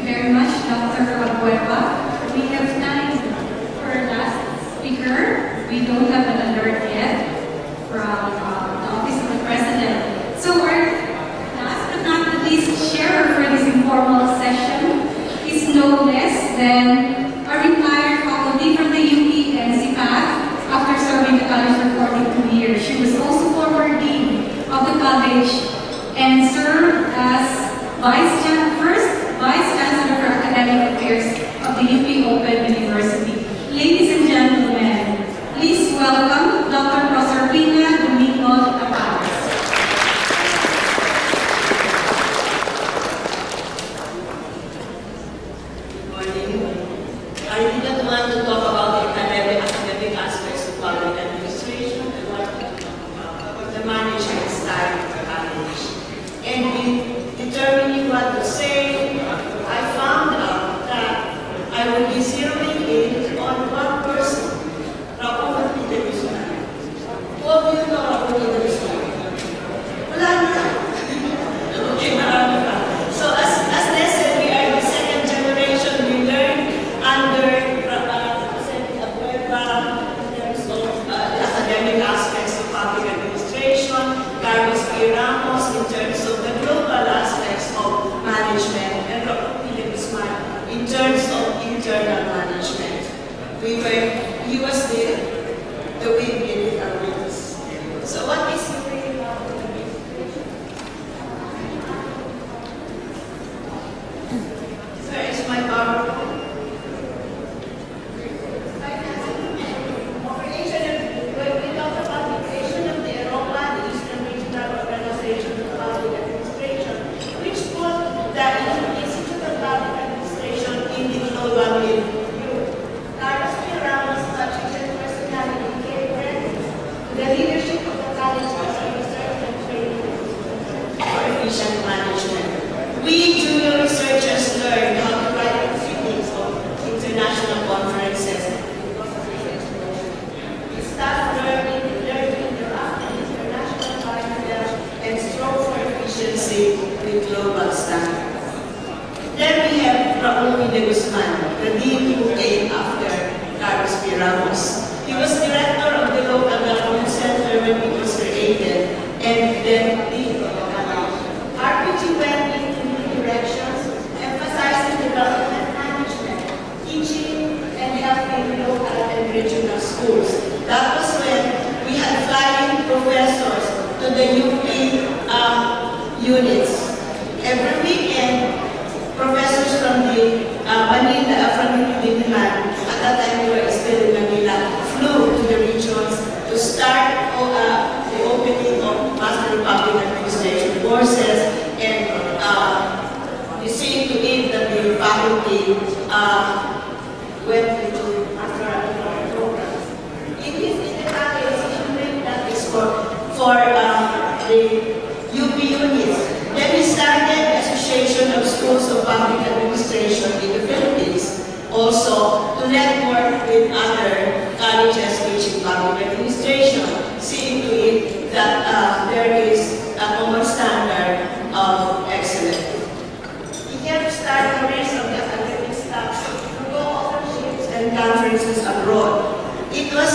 very much, Dr. Abueva. We have time for our last speaker. We don't have an alert yet from the Office of the President. So our last but not least sharer for this informal session is no less than a retired faculty from the UP and CPAC after serving the college for 42 years. She was also former dean of the college and served as first Vice Chancellor for Academic Affairs of the UP Open University. Ladies and gentlemen, please welcome Dr. Proserpina Domingo Tapares. Good morning. I didn't want to talk about the academic aspects of public administration. I want to talk about the management style of the college. And in determining what to say, I found out that I would be zeroing in on one person, Raul de Guzman. Who of you know Raul de Guzman? Wala na. Okay, marami pa. So as lesson, we are the second generation. We learned under President Abueva in terms of the academic aspects of public administration, Carlos P. Ramos in terms of the global aspects of management, and Raul de Guzman in terms of internal management. He was the wind beneath our wings. So what is the way of Where is my PowerPoint? When we talk about the creation of the EROPA, the Eastern Regional Organization of Public Administration, which put the Institute of Public Administration in the global view. Carlos P. Ramos, a chief personality, gave credit to the leadership of the college as a research and training for efficient management. We junior researchers learned how to write proceedings of international conferences. Staff learned to interact with international partners and strive for efficiency with global standards. Then we have Raul de Guzman, the dean who came after Carlos P. Ramos. He was director of the Local Government Center when it was created, and then dean of the college. RPG went into new directions, emphasizing development management, teaching, and helping local and regional schools. That was when we had flying professors to the UP units. Every weekend, professors from the Manila, at that time we were still in Manila, flew to the regions to start the opening of Master of Public Administration courses and seeing to it that the faculty went into Master of Public programs. In the package, he made that is for the UP units. Then we started Association of Schools of Public Administration in the Philippines, also to network with other colleges teaching public administration, seeing to it that there is a common standard of excellence. He helped start the race of the academic staff to go overseas and conferences abroad. It was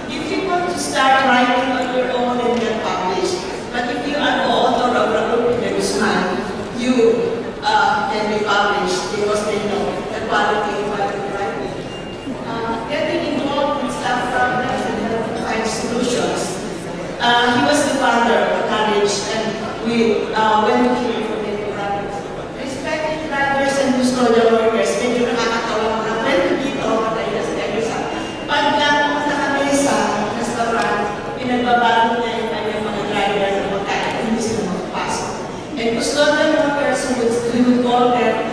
difficult to start writing on your own and get published, but if you are the author of Raul de Guzman, you can be published because they know the quality of what you're writing. Getting involved with staff problems and helping find solutions. He was the founder of the college, and we went to hear from the brothers. Respected brothers and custodial workers, medyo nakakatawa na kwento dito, patay na sa Tegusa. Pagka pumunta kami sa restaurant, pinagbabago niya yung kanyang mga driver na magkain, hindi sila makapasok. And custodial workers, we would call them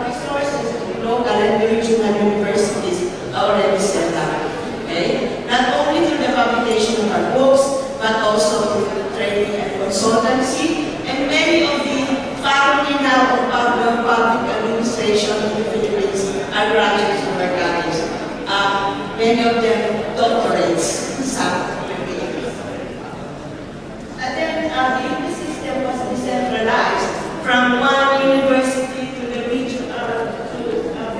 resources in local and regional universities are already set up. Okay? Not only through the publication of our books, but also through training and consultancy. And many of the faculty now of public administration in the Philippines are graduates of our college. Many of them doctorates, some. And then the English system was decentralized from one university to the region to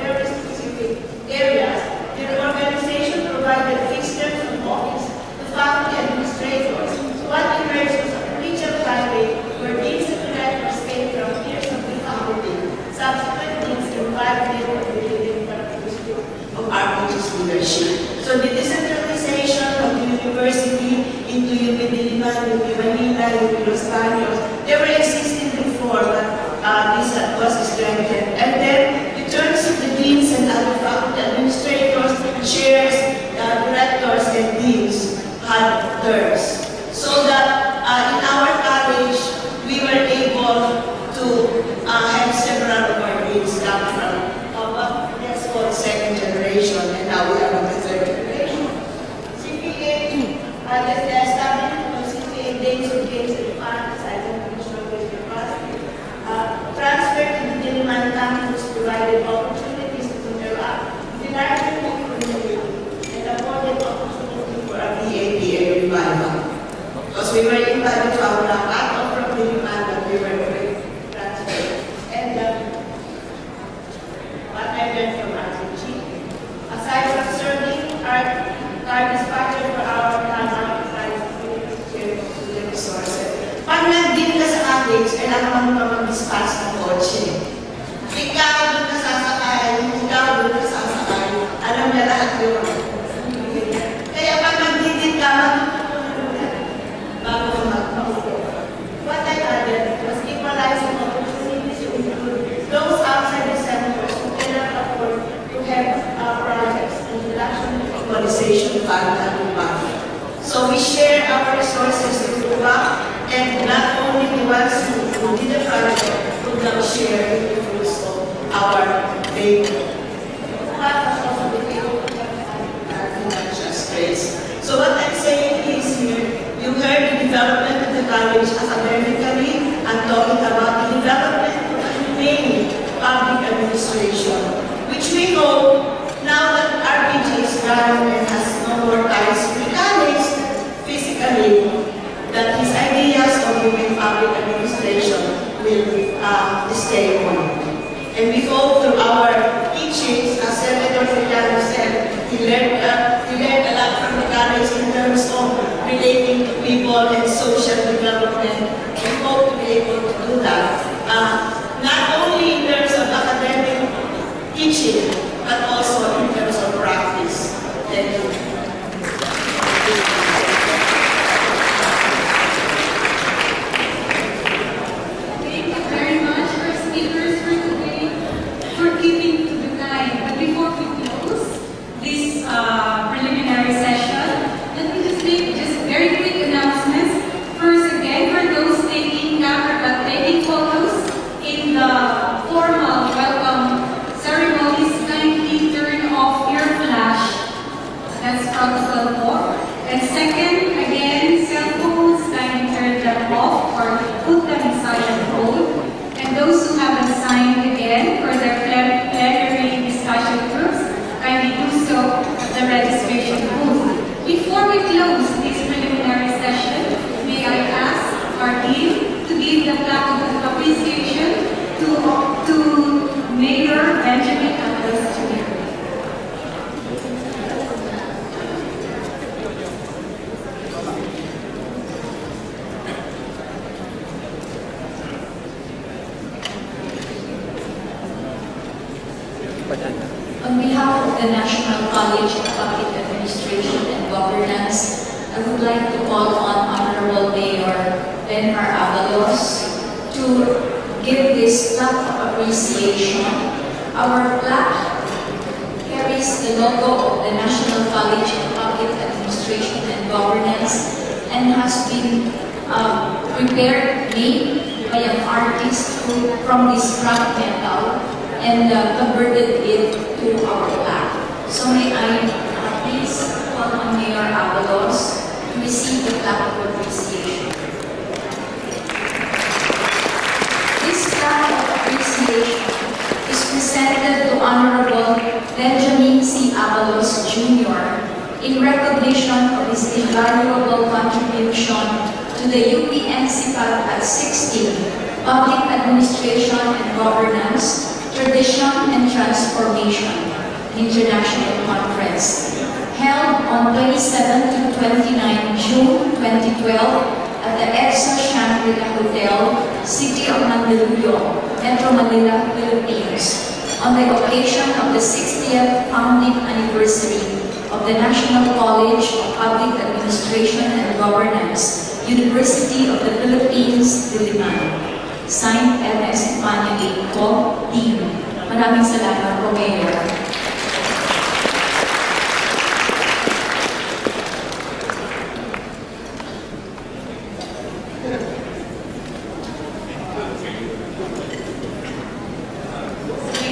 very specific areas. The organization provided fixed terms of office to faculty administrators. What emerged was a collegial highway where deans and directors came from peers of the faculty. Subsequent deans invited them to the leading characteristic of RPG's leadership. So the decentralization of the university into UP Diliman, UP Manila, UP Los Baños, they were existing before, but this was strengthened. And then the terms of the deans and other faculty administrators, chairs, directors, and deans had terms. So that in our college, we were able to have several of our deans come from that's called second generation, and now we are on the third generation. CPA, the establishment of CPA days of games and funds, I think we should always be positive. Transfer to the Diliman campus provided opportunities to interact with the larger community and afforded opportunity for a BAPA revival. Because we were invited to our out from Diliman, but we were already transferred. And what I learned from RTG, aside from serving our dispatcher for our the resources. Pag nag-deal ka sa college, kailangan mo pa mag-dispatch ng kotse. Ikaw doon ka sasakay, ikaw doon ka sasakay, alam niya lahat yun. Kaya pag nag-deal ka, bago ka mag-paupo. What I added was equalizing opportunities to include those outside the centers who cannot afford to have projects in the National Equalization Fund and Umaga. So we share our resources to Umaga, and not only the ones who did the project would now share in the fruits of our labor. Umaga was also the able to have financial straits. So what I'm saying is here, you heard the development of the college academically. I'm talking about the development of a humane public administration, which we hope, now that RPG is gone and has no more ties with the college physically, that his ideas of humane public administration will stay on. And we hope through our teachings, as Senator Filiano said, he learned a lot from the college in terms of relating to people and social development. We hope to be able to do that, not only in terms of academic teaching, but also in terms of practice. Thank you. Thank you very much, our speakers for today, for keeping to the time. But before we close this preliminary session, let me just make very quick announcements. First, again, for those taking photos in the formal welcome ceremonies, kindly turn off your flash. That's protocol 4. And second, again, cell phones, kindly turn them off or put them in silent mode. And those who haven't signed again for their plenary discussion groups, kindly do so at the registration booth. Before we close this preliminary session, may I ask our dean to give the plaque of appreciation to Mayor Benjamin Atlas Jr. On behalf of the National College of Public Administration and Governance, I would like to call on Honorable Mayor Benhar Avalos to give this plaque of appreciation. Our plaque carries the logo of the National College of Public Administration and Governance and has been made by an artist from this scrap metal and converted it to our plaque. So may I please call on Mayor Avalos to receive the plaque of appreciation. This plaque of appreciation is presented to Honorable Benjamin C. Avalos Jr. in recognition of his invaluable contribution to the UP-NCPAD at 16, Public Administration and Governance, Tradition and Transformation International Conference, held on 27 to 29 June 2012 at the Exo Shangri-La Hotel, City of Mandaluyong, Metro Manila, Philippines, on the occasion of the 60th founding anniversary of the National College of Public Administration and Governance, University of the Philippines, Diliman. Signed, MS Manny po, Dean. Maraming salamat po, Mayor. Sige